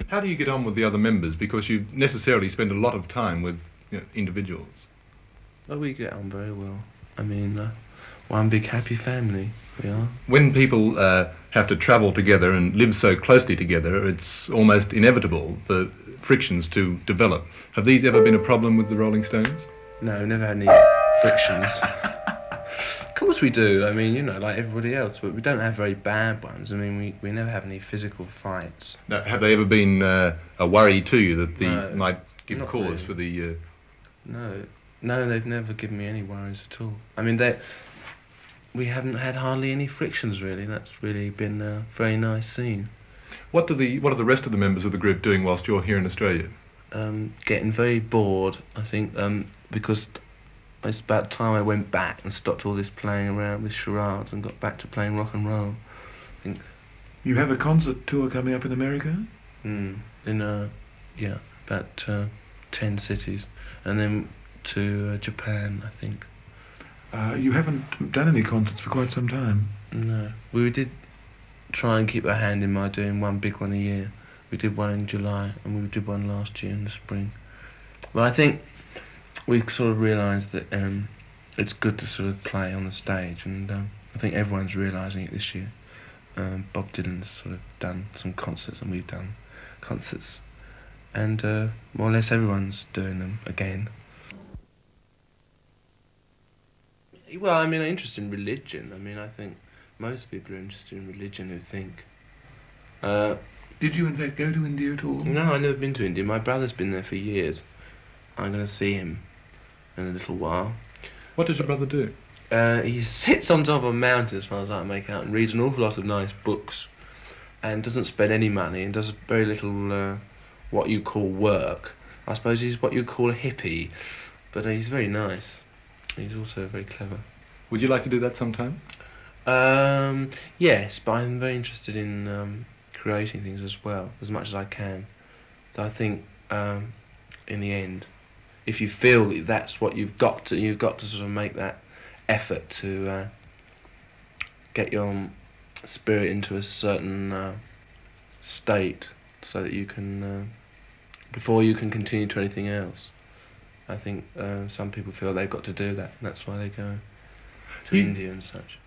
How do you get on with the other members? Because you necessarily spend a lot of time with individuals. Well, we get on very well. I mean, one big happy family, we are. When people have to travel together and live so closely together, it's almost inevitable for frictions to develop. Have these ever been a problem with the Rolling Stones? No, never had any frictions. Of course we do, I mean, you know, like everybody else, but we don't have very bad ones. I mean, we never have any physical fights. Now, have they ever been a worry to you that No, might give cause really. for the... No, they've never given me any worries at all. I mean, we haven't had hardly any frictions, really. That's really been a very nice scene. What are the rest of the members of the group doing whilst you're here in Australia? Getting very bored, I think, because it's about time I went back and stopped all this playing around with charades and got back to playing rock and roll. I think. You have a concert tour coming up in America? Yeah, about 10 cities, and then to Japan, I think. You haven't done any concerts for quite some time. No, we did try and keep our hand in by doing one big one a year. We did one in July, and we did one last year in the spring. Well, I think we sort of realised that it's good to sort of play on the stage, and I think everyone's realising it this year. Bob Dylan's sort of done some concerts, and we've done concerts, and more or less everyone's doing them again. Well, I mean, I'm interested in religion. I mean, I think most people are interested in religion who think. Did you in fact go to India at all? No, I've never been to India. My brother's been there for years. I'm going to see him in a little while. What does your brother do? He sits on top of a mountain, as far as I can make out, and reads an awful lot of nice books, and doesn't spend any money, and does very little what you call work. I suppose he's what you call a hippie, but he's very nice. He's also very clever. Would you like to do that sometime? Yes, but I'm very interested in creating things as well, as much as I can. So I think, in the end, if you feel that that's what you've got to sort of make that effort to get your spirit into a certain state, so that you can, before you can continue to anything else. I think some people feel they've got to do that, and that's why they go to India and such.